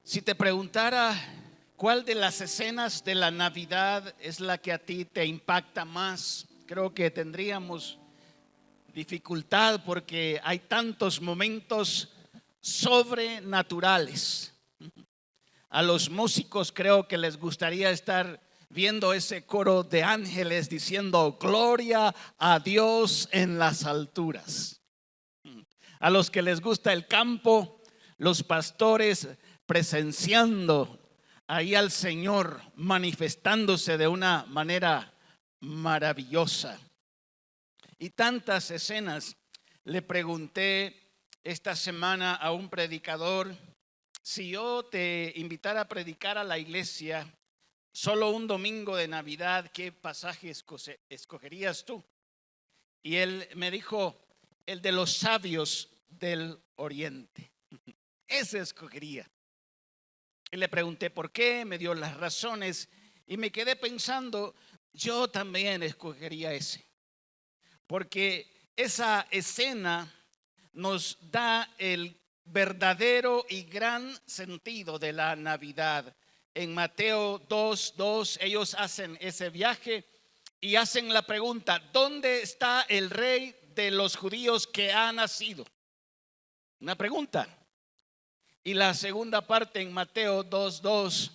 Si te preguntara cuál de las escenas de la Navidad es la que a ti te impacta más, creo que tendríamos dificultad porque hay tantos momentos sobrenaturales. A los músicos creo que les gustaría estar viendo ese coro de ángeles diciendo gloria a Dios en las alturas. A los que les gusta el campo, los pastores presenciando ahí al Señor manifestándose de una manera maravillosa. Y tantas escenas. Le pregunté esta semana a un predicador: si yo te invitara a predicar a la iglesia solo un domingo de Navidad, ¿qué pasaje escogerías tú? Y él me dijo: el de los sabios del oriente. Ese escogería. Y le pregunté por qué, me dio las razones y me quedé pensando, yo también escogería ese. Porque esa escena nos da el verdadero y gran sentido de la Navidad. En Mateo 2:2 ellos hacen ese viaje y hacen la pregunta: ¿dónde está el rey de los judíos que ha nacido? Una pregunta. Y la segunda parte en Mateo 2:2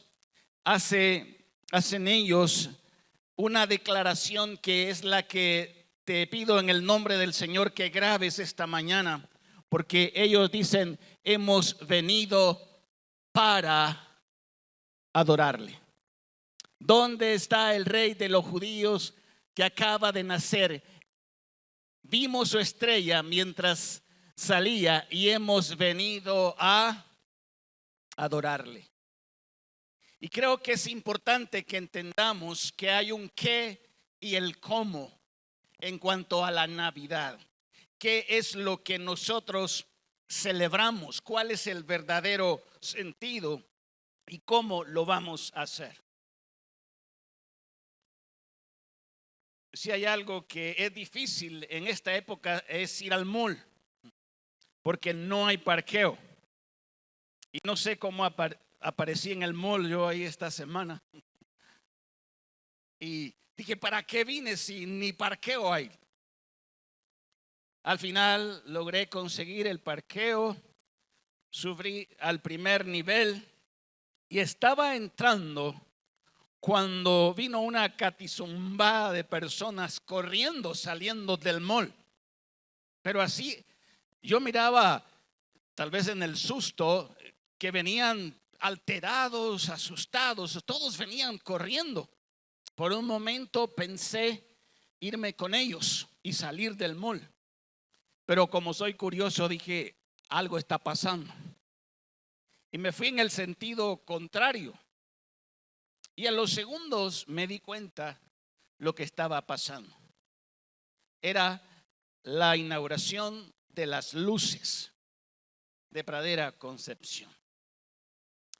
hacen ellos una declaración que es la que te pido en el nombre del Señor que grabes esta mañana, porque ellos dicen: hemos venido para adorarle. ¿Dónde está el rey de los judíos que acaba de nacer? Vimos su estrella mientras salía y hemos venido a adorarle. Y creo que es importante que entendamos que hay un qué y el cómo en cuanto a la Navidad. ¿Qué es lo que nosotros celebramos? ¿Cuál es el verdadero sentido? ¿Y cómo lo vamos a hacer? Si hay algo que es difícil en esta época es ir al mall, porque no hay parqueo. Y no sé cómo aparecí en el mall yo ahí esta semana. Y dije: ¿para qué vine si ni parqueo hay? Al final logré conseguir el parqueo, subí al primer nivel y estaba entrando cuando vino una catizumbada de personas corriendo, saliendo del mall. Pero así yo miraba, tal vez en el susto, que venían alterados, asustados, todos venían corriendo. Por un momento pensé irme con ellos y salir del mall, pero como soy curioso dije: algo está pasando, y me fui en el sentido contrario. Y a los segundos me di cuenta lo que estaba pasando. Era la inauguración de las luces de Pradera Concepción.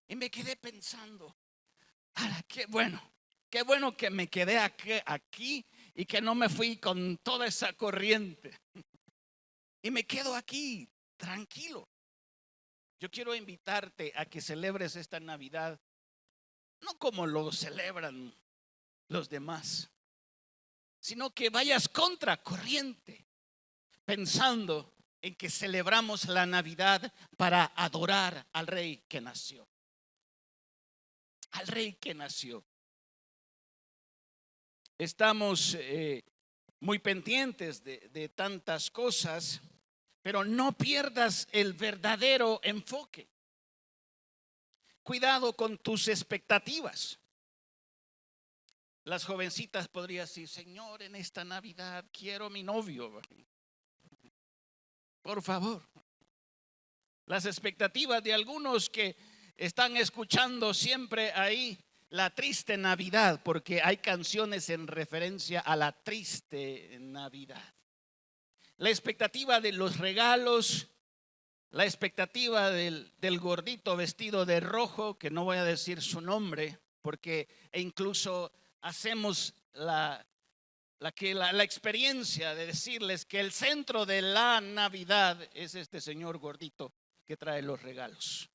Y me quedé pensando: qué bueno que me quedé aquí y que no me fui con toda esa corriente. Y me quedo aquí tranquilo. Yo quiero invitarte a que celebres esta Navidad no como lo celebran los demás, sino que vayas contra corriente, pensando en que celebramos la Navidad para adorar al Rey que nació. Al Rey que nació. Estamos muy pendientes de tantas cosas, pero no pierdas el verdadero enfoque. Cuidado con tus expectativas. Las jovencitas podrían decir: Señor, en esta Navidad quiero mi novio. Por favor. Las expectativas de algunos que están escuchando siempre ahí la triste Navidad, porque hay canciones en referencia a la triste Navidad. La expectativa de los regalos, la expectativa del gordito vestido de rojo, que no voy a decir su nombre, porque incluso hacemos la experiencia de decirles que el centro de la Navidad es este señor gordito que trae los regalos.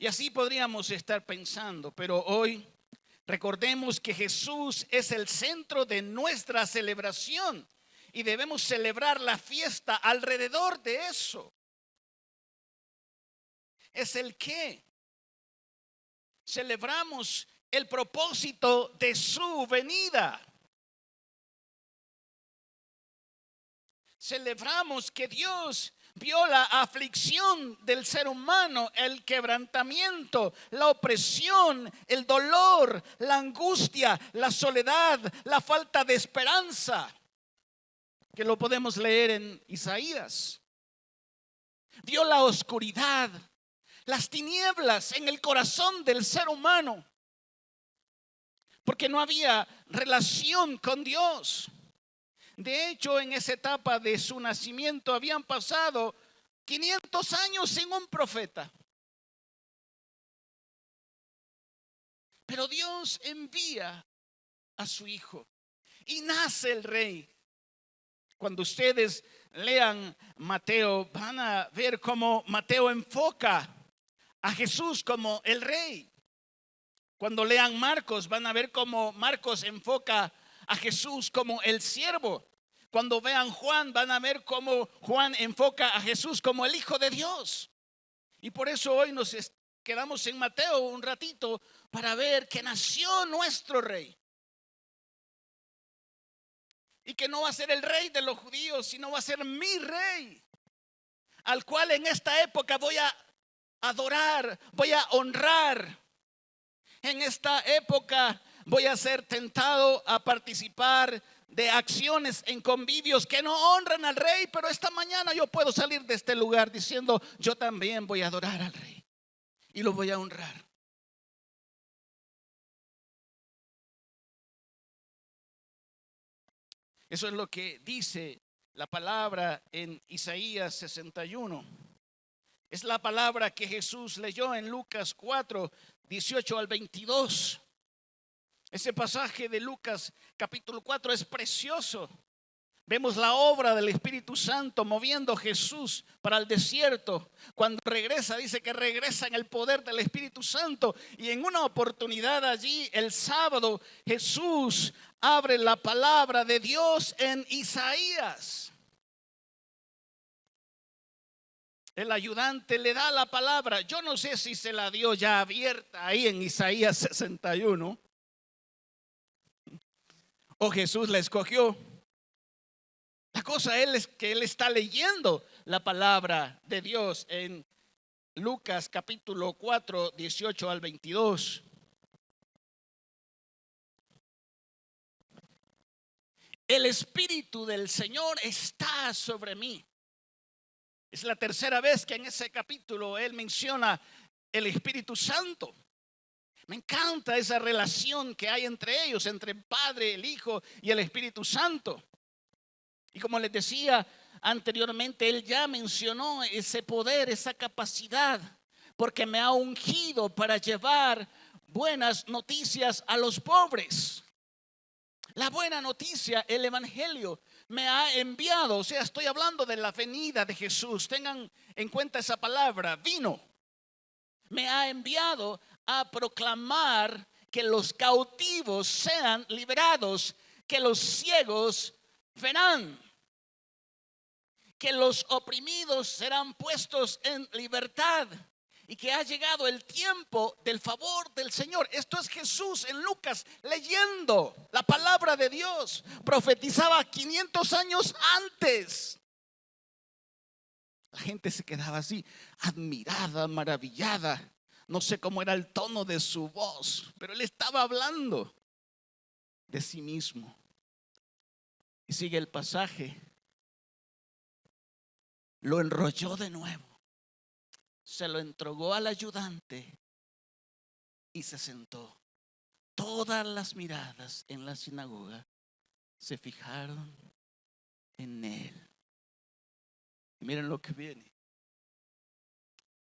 Y así podríamos estar pensando, pero hoy recordemos que Jesús es el centro de nuestra celebración y debemos celebrar la fiesta alrededor de eso. Es el qué. Celebramos el propósito de su venida. Celebramos que Dios vio la aflicción del ser humano, el quebrantamiento, la opresión, el dolor, la angustia, la soledad, la falta de esperanza, que lo podemos leer en Isaías. Vio la oscuridad, las tinieblas en el corazón del ser humano, porque no había relación con Dios. De hecho, en esa etapa de su nacimiento habían pasado 500 años sin un profeta. Pero Dios envía a su hijo y nace el rey. Cuando ustedes lean Mateo, van a ver cómo Mateo enfoca a Jesús como el rey. Cuando lean Marcos, van a ver cómo Marcos enfoca a Jesús como el siervo. Cuando vean Juan, van a ver cómo Juan enfoca a Jesús como el Hijo de Dios. Y por eso hoy nos quedamos en Mateo un ratito para ver que nació nuestro rey. Y que no va a ser el rey de los judíos, sino va a ser mi rey, al cual en esta época voy a adorar, voy a honrar. En esta época voy a ser tentado a participar de acciones en convivios que no honran al rey, pero esta mañana yo puedo salir de este lugar diciendo: yo también voy a adorar al rey y lo voy a honrar. Eso es lo que dice la palabra en Isaías 61. Es la palabra que Jesús leyó en Lucas 4, 18 al 22. Ese pasaje de Lucas capítulo 4 es precioso. Vemos la obra del Espíritu Santo moviendo a Jesús para el desierto. Cuando regresa, dice que regresa en el poder del Espíritu Santo. Y en una oportunidad allí, el sábado, Jesús abre la palabra de Dios en Isaías. El ayudante le da la palabra. Yo no sé si se la dio ya abierta ahí en Isaías 61. O Jesús la escogió. La cosa es que él está leyendo la palabra de Dios en Lucas capítulo 4, 18 al 22. El Espíritu del Señor está sobre mí. Es la tercera vez que en ese capítulo él menciona el Espíritu Santo. Me encanta esa relación que hay entre ellos, entre el Padre, el Hijo y el Espíritu Santo. Y como les decía anteriormente, él ya mencionó ese poder, esa capacidad, porque me ha ungido para llevar buenas noticias a los pobres. La buena noticia, el evangelio, me ha enviado. O sea, estoy hablando de la venida de Jesús. Tengan en cuenta esa palabra, vino. Me ha enviado a proclamar que los cautivos sean liberados, que los ciegos verán, que los oprimidos serán puestos en libertad y que ha llegado el tiempo del favor del Señor. Esto es Jesús en Lucas leyendo la palabra de Dios. Profetizaba 500 años antes. La gente se quedaba así, admirada, maravillada. No sé cómo era el tono de su voz, pero él estaba hablando de sí mismo. Y sigue el pasaje. Lo enrolló de nuevo, se lo entregó al ayudante y se sentó. Todas las miradas en la sinagoga se fijaron en él. Y miren lo que viene.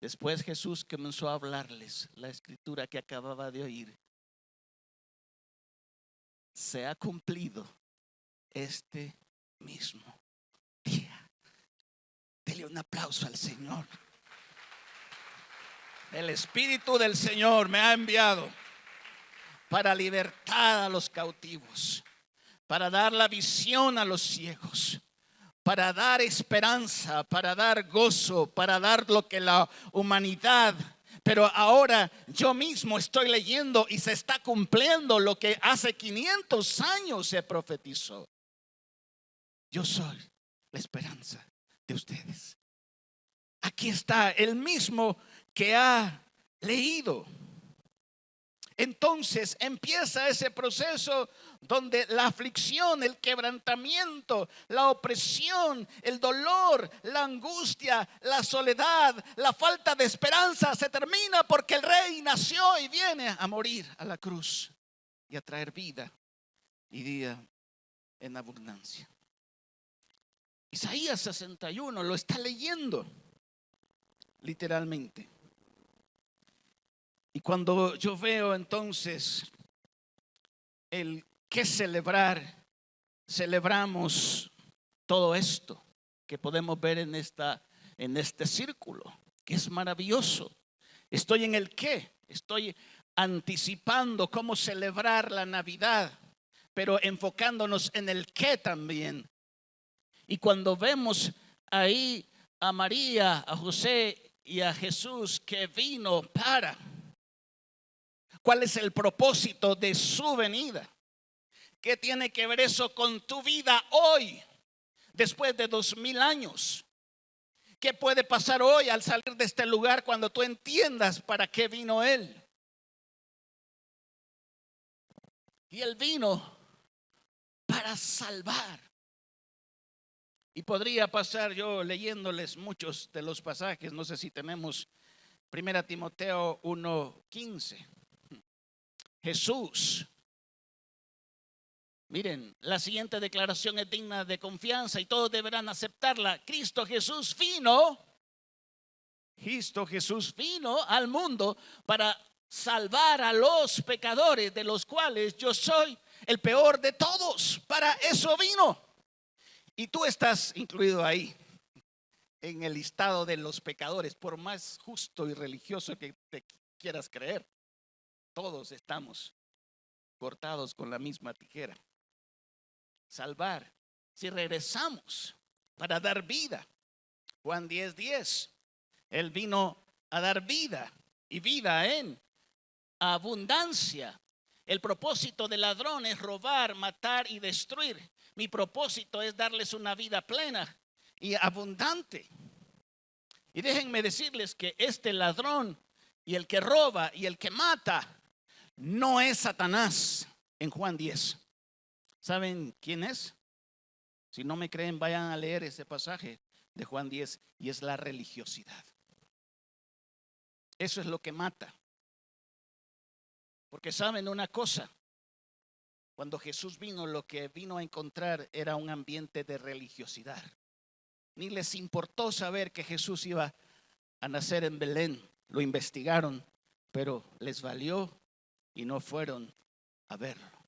Después Jesús comenzó a hablarles la escritura que acababa de oír. Se ha cumplido este mismo día. Dele un aplauso al Señor. El Espíritu del Señor me ha enviado para libertar a los cautivos, para dar la visión a los ciegos, para dar esperanza, para dar gozo, para dar lo que la humanidad. Pero ahora yo mismo estoy leyendo y se está cumpliendo lo que hace 500 años se profetizó. Yo soy la esperanza de ustedes. Aquí está el mismo que ha leído. Entonces empieza ese proceso donde la aflicción, el quebrantamiento, la opresión, el dolor, la angustia, la soledad, la falta de esperanza se termina porque el rey nació y viene a morir a la cruz y a traer vida y vida en abundancia. Isaías 61 lo está leyendo literalmente. Y cuando yo veo entonces el que celebrar, celebramos todo esto que podemos ver en este círculo, que es maravilloso. Estoy en el qué, estoy anticipando cómo celebrar la Navidad, pero enfocándonos en el qué también. Y cuando vemos ahí a María, a José y a Jesús que vino para, ¿cuál es el propósito de su venida? ¿Qué tiene que ver eso con tu vida hoy, después de 2000 años? ¿Qué puede pasar hoy al salir de este lugar cuando tú entiendas para qué vino Él? Y Él vino para salvar. Y podría pasar yo leyéndoles muchos de los pasajes. No sé si tenemos 1 Timoteo 1:15. Jesús. Miren, la siguiente declaración es digna de confianza y todos deberán aceptarla. Cristo Jesús vino al mundo para salvar a los pecadores, de los cuales yo soy el peor de todos. Para eso vino. Y tú estás incluido ahí, en el listado de los pecadores, por más justo y religioso que te quieras creer. Todos estamos cortados con la misma tijera. Salvar, si regresamos, para dar vida. Juan 10:10, Él vino a dar vida y vida en abundancia. El propósito del ladrón es robar, matar y destruir. Mi propósito es darles una vida plena y abundante. Y déjenme decirles que este ladrón y el que roba y el que mata no es Satanás en Juan 10. ¿Saben quién es? Si no me creen, vayan a leer ese pasaje de Juan 10 y es la religiosidad. Eso es lo que mata. Porque saben una cosa, cuando Jesús vino, lo que vino a encontrar era un ambiente de religiosidad. Ni les importó saber que Jesús iba a nacer en Belén. Lo investigaron, pero les valió y no fueron a verlo.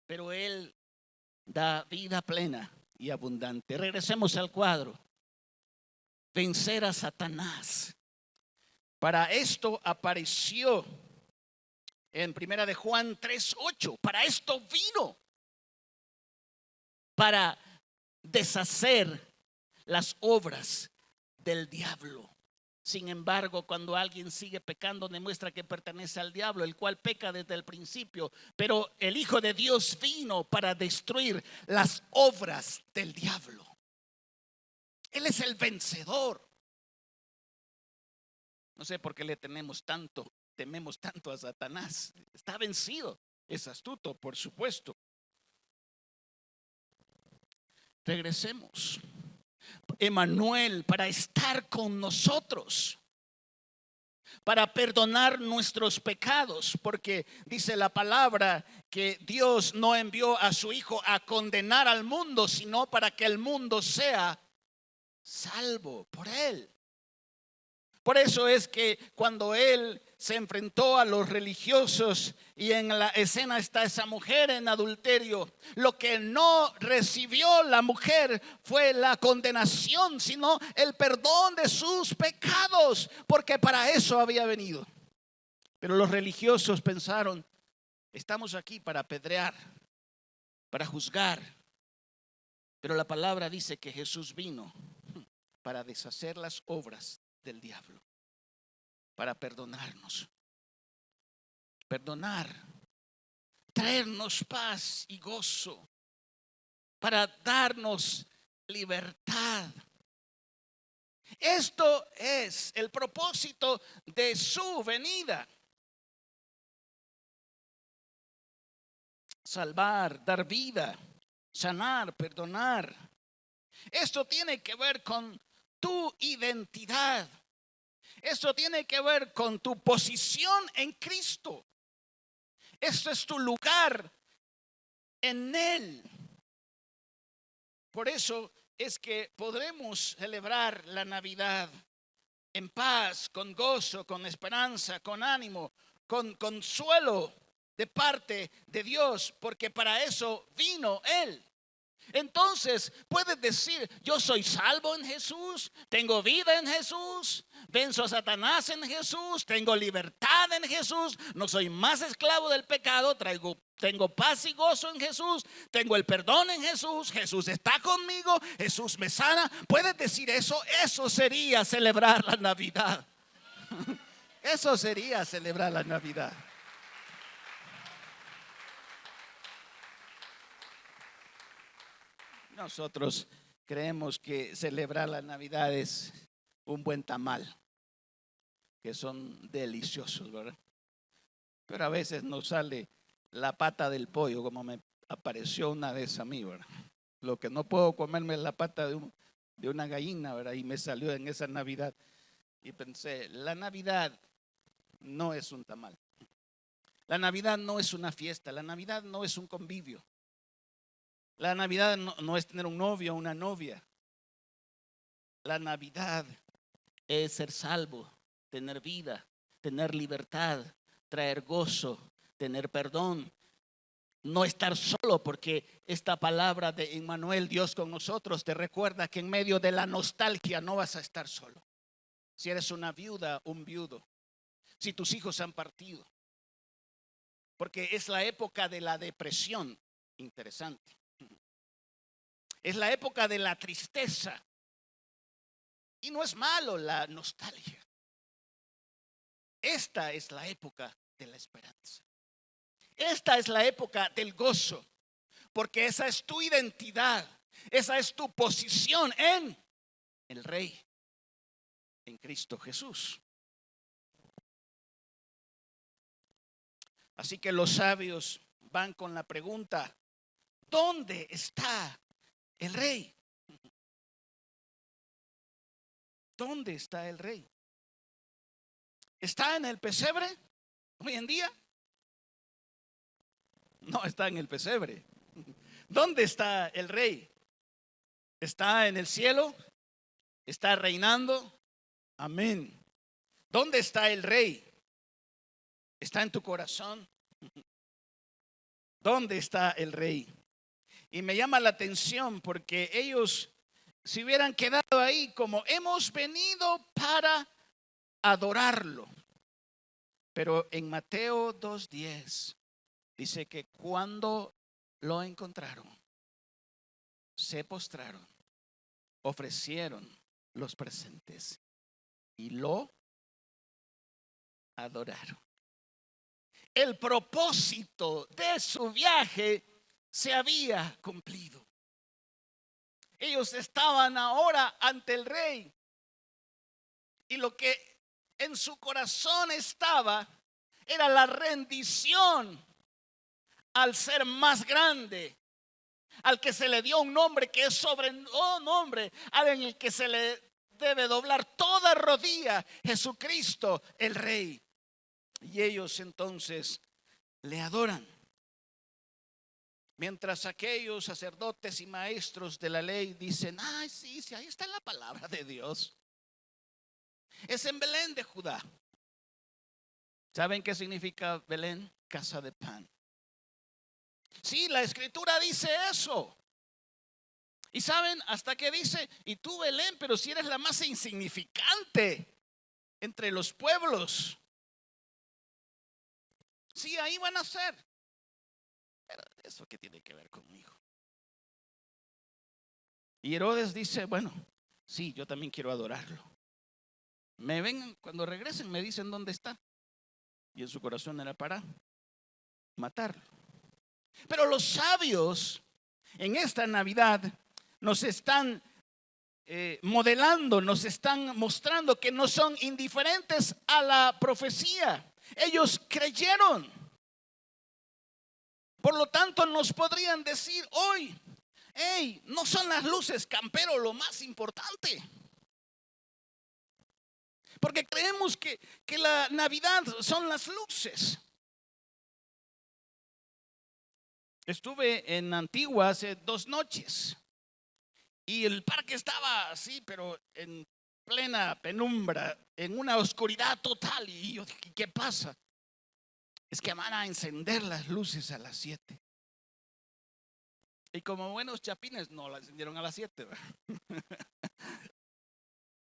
Pero Él da vida plena y abundante. Regresemos al cuadro. Vencer a Satanás. Para esto apareció en 1 de Juan 3:8. Para esto vino. Para deshacer las obras del diablo. Sin embargo, cuando alguien sigue pecando, demuestra que pertenece al diablo, el cual peca desde el principio. Pero el Hijo de Dios vino para destruir las obras del diablo. Él es el vencedor. No sé por qué tememos tanto a Satanás. Está vencido. Es astuto, por supuesto. Regresemos. Emmanuel, para estar con nosotros, para perdonar nuestros pecados, porque dice la palabra que Dios no envió a su Hijo a condenar al mundo, sino para que el mundo sea salvo por Él. Por eso es que cuando él se enfrentó a los religiosos y en la escena está esa mujer en adulterio, lo que no recibió la mujer fue la condenación, sino el perdón de sus pecados, porque para eso había venido. Pero los religiosos pensaron, estamos aquí para apedrear, para juzgar. Pero la palabra dice que Jesús vino para deshacer las obras del diablo, para perdonarnos, perdonar, traernos paz y gozo, para darnos libertad. Esto es el propósito de su venida. Salvar, dar vida, sanar, perdonar. Esto tiene que ver con tu identidad. Esto tiene que ver con tu posición en Cristo. Esto es tu lugar en Él. Por eso es que podremos celebrar la Navidad en paz, con gozo, con esperanza, con ánimo, con consuelo de parte de Dios, porque para eso vino Él. Entonces puedes decir, yo soy salvo en Jesús, tengo vida en Jesús, venzo a Satanás en Jesús, tengo libertad en Jesús, no soy más esclavo del pecado, tengo paz y gozo en Jesús, tengo el perdón en Jesús, Jesús está conmigo, Jesús me sana. Puedes decir eso, eso sería celebrar la Navidad. Eso sería celebrar la Navidad. Nosotros creemos que celebrar la Navidad es un buen tamal, que son deliciosos, ¿verdad? Pero a veces nos sale la pata del pollo, como me apareció una vez a mí, ¿verdad? Lo que no puedo comerme es la pata de una gallina, ¿verdad? Y me salió en esa Navidad. Y pensé, la Navidad no es un tamal. La Navidad no es una fiesta. La Navidad no es un convivio. La Navidad no es tener un novio o una novia. La Navidad es ser salvo, tener vida, tener libertad, traer gozo, tener perdón, no estar solo, porque esta palabra de Emmanuel, Dios con nosotros, te recuerda que en medio de la nostalgia no vas a estar solo. Si eres una viuda, un viudo, si tus hijos han partido, porque es la época de la depresión, interesante. Es la época de la tristeza. Y no es malo la nostalgia. Esta es la época de la esperanza. Esta es la época del gozo. Porque esa es tu identidad. Esa es tu posición en el Rey. En Cristo Jesús. Así que los sabios van con la pregunta: ¿dónde está el Rey? ¿Dónde está el Rey? ¿Está en el pesebre hoy en día? No está en el pesebre. ¿Dónde está el Rey? ¿Está en el cielo? ¿Está reinando? Amén. ¿Dónde está el Rey? ¿Está en tu corazón? ¿Dónde está el Rey? Y me llama la atención porque ellos se hubieran quedado ahí como hemos venido para adorarlo. Pero en Mateo 2:10 dice que cuando lo encontraron, se postraron, ofrecieron los presentes y lo adoraron. El propósito de su viaje se había cumplido. Ellos estaban ahora ante el Rey. Y lo que en su corazón estaba era la rendición al ser más grande, al que se le dio un nombre que es sobre todo nombre, al en el que se le debe doblar toda rodilla, Jesucristo el Rey. Y ellos entonces le adoran. Mientras aquellos sacerdotes y maestros de la ley dicen: ay, sí, ahí está la palabra de Dios. Es en Belén de Judá. ¿Saben qué significa Belén? Casa de pan. Sí, la escritura dice eso. Y saben hasta que dice, y tú Belén, pero si eres la más insignificante entre los pueblos. Sí, ahí van a ser. Pero eso qué tiene que ver conmigo. Y Herodes dice, bueno, sí, yo también quiero adorarlo. Me vengan, cuando regresen me dicen dónde está. Y en su corazón era para matarlo. Pero los sabios en esta Navidad nos están modelando, nos están mostrando que no son indiferentes a la profecía. Ellos creyeron. Por lo tanto, nos podrían decir hoy, hey, no son las luces, campero, lo más importante. Porque creemos que la Navidad son las luces. Estuve en Antigua hace 2 noches y el parque estaba así, pero en plena penumbra, en una oscuridad total. Y yo dije, ¿qué pasa? Es que van a encender las luces a las 7. Y como buenos chapines, no las encendieron a las 7.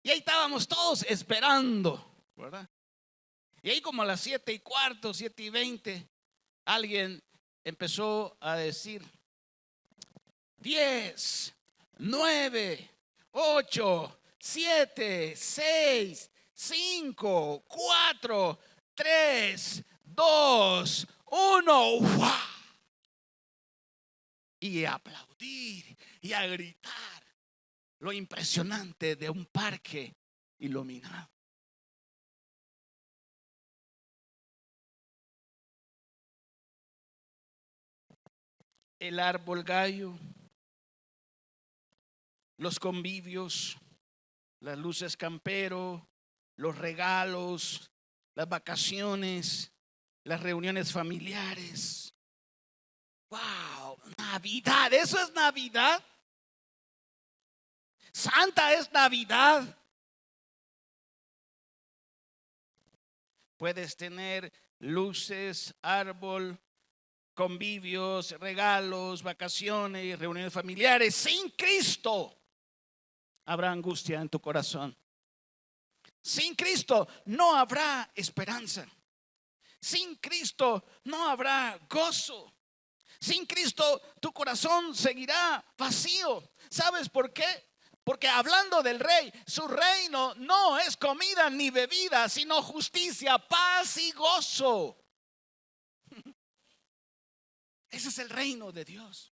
Y ahí estábamos todos esperando, ¿verdad? Y ahí como a las 7:15, 7:20, alguien empezó a decir 10, 9, 8, 7, 6, 5, 4, 3, 2, 1. ¡Wow! Y a aplaudir y a gritar lo impresionante de un parque iluminado. El árbol gallo, los convivios, las luces campero, los regalos, las vacaciones, las reuniones familiares. ¡Wow! Navidad, eso es Navidad. Santa es Navidad. Puedes tener luces, árbol, convivios, regalos, vacaciones, reuniones familiares. Sin Cristo habrá angustia en tu corazón. Sin Cristo no habrá esperanza. Sin Cristo no habrá gozo. Sin Cristo tu corazón seguirá vacío. ¿Sabes por qué? Porque hablando del rey, su reino no es comida ni bebida, sino justicia, paz y gozo. Ese es el reino de Dios.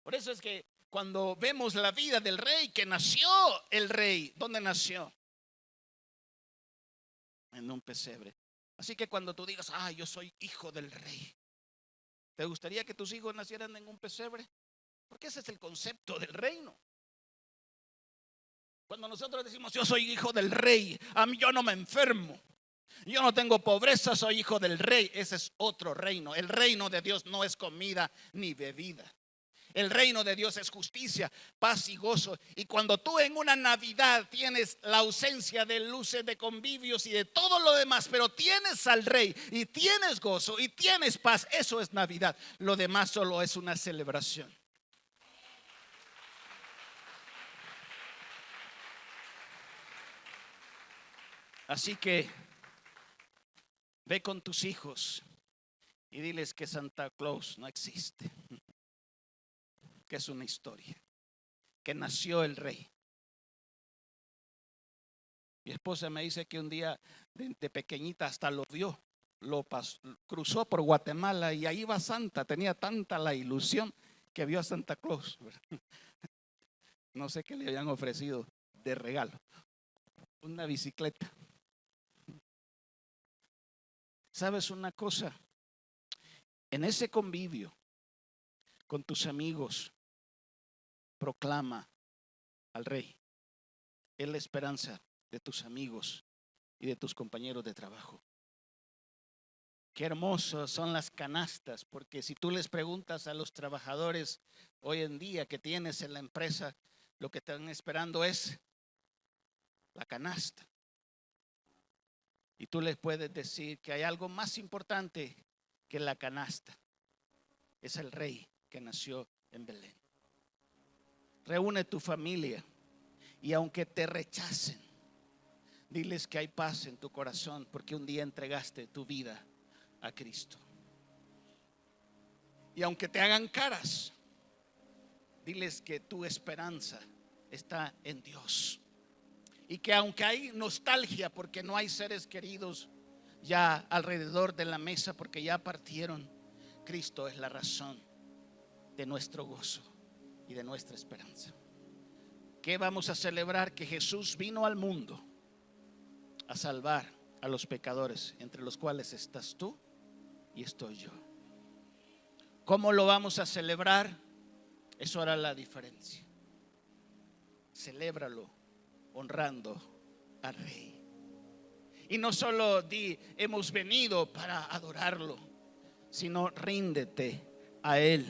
Por eso es que cuando vemos la vida del rey, que nació el rey, ¿dónde nació? En un pesebre. Así que cuando tú digas, yo soy hijo del rey, ¿te gustaría que tus hijos nacieran en un pesebre? Porque ese es el concepto del reino. Cuando nosotros decimos, yo soy hijo del rey, a mí yo no me enfermo, yo no tengo pobreza, soy hijo del rey. Ese es otro reino. El reino de Dios no es comida ni bebida. El reino de Dios es justicia, paz y gozo. Y cuando tú en una Navidad tienes la ausencia de luces, de convivios y de todo lo demás, pero tienes al rey y tienes gozo y tienes paz, eso es Navidad. Lo demás solo es una celebración. Así que ve con tus hijos y diles que Santa Claus no existe, que es una historia, que nació el rey. Mi esposa me dice que un día de pequeñita hasta lo vio, cruzó por Guatemala y ahí va Santa. Tenía tanta la ilusión que vio a Santa Claus. No sé qué le habían ofrecido de regalo, una bicicleta. ¿Sabes una cosa? En ese convivio con tus amigos, proclama al rey. Es la esperanza de tus amigos y de tus compañeros de trabajo. Qué hermosos son las canastas, porque si tú les preguntas a los trabajadores hoy en día que tienes en la empresa, lo que están esperando es la canasta. Y tú les puedes decir que hay algo más importante que la canasta. Es el rey que nació en Belén. Reúne tu familia y aunque te rechacen, diles que hay paz en tu corazón porque un día entregaste tu vida a Cristo. Y aunque te hagan caras, diles que tu esperanza está en Dios. Y que aunque hay nostalgia porque no hay seres queridos ya alrededor de la mesa porque ya partieron, Cristo es la razón de nuestro gozo y de nuestra esperanza. ¿Qué vamos a celebrar? Que Jesús vino al mundo a salvar a los pecadores, entre los cuales estás tú y estoy yo. ¿Cómo lo vamos a celebrar? Eso hará la diferencia. Celébralo honrando al Rey. Y no solo hemos venido para adorarlo, sino ríndete a Él.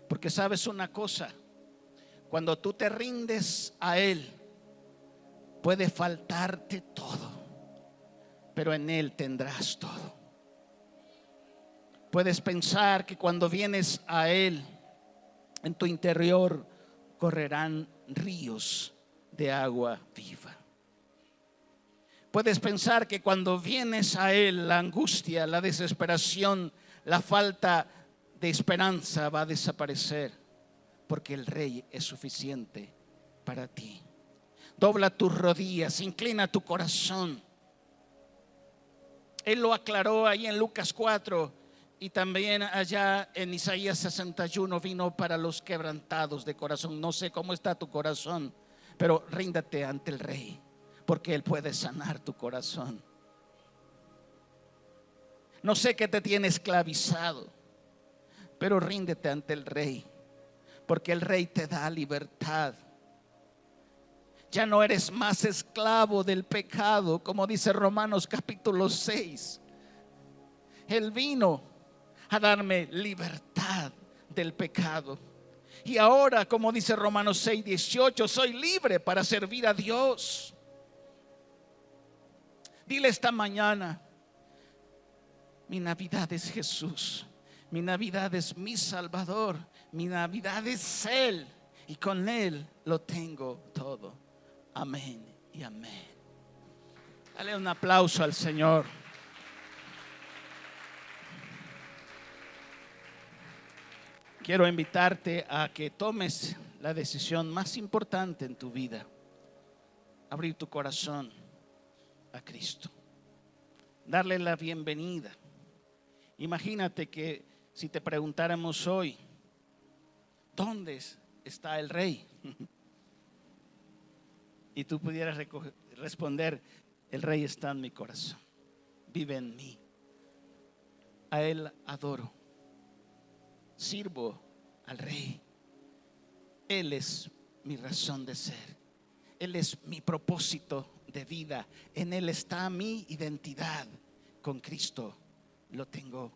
Porque sabes una cosa, cuando tú te rindes a Él, puede faltarte todo, pero en Él tendrás todo. Puedes pensar que cuando vienes a Él, en tu interior correrán ríos de agua viva. Puedes pensar que cuando vienes a Él, la angustia, la desesperación, la falta de esperanza va a desaparecer, porque el Rey es suficiente para ti. Dobla tus rodillas, inclina tu corazón. Él lo aclaró ahí en Lucas 4 y también allá en Isaías 61. Vino para los quebrantados de corazón. No sé cómo está tu corazón, pero ríndate ante el Rey, porque Él puede sanar tu corazón. No sé qué te tiene esclavizado, pero ríndete ante el Rey, porque el Rey te da libertad. Ya no eres más esclavo del pecado, como dice Romanos capítulo 6. Él vino a darme libertad del pecado. Y ahora, como dice Romanos 6:18, soy libre para servir a Dios. Dile esta mañana: mi Navidad es Jesús, mi Navidad es mi Salvador, mi Navidad es Él, y con Él lo tengo todo. Amén y amén. Dale un aplauso al Señor. Quiero invitarte a que tomes la decisión más importante en tu vida: abrir tu corazón a Cristo, darle la bienvenida. Imagínate que si te preguntáramos hoy, ¿dónde está el Rey? Y tú pudieras responder: el Rey está en mi corazón, vive en mí. A Él adoro, sirvo al Rey. Él es mi razón de ser, Él es mi propósito de vida. En Él está mi identidad. Con Cristo lo tengo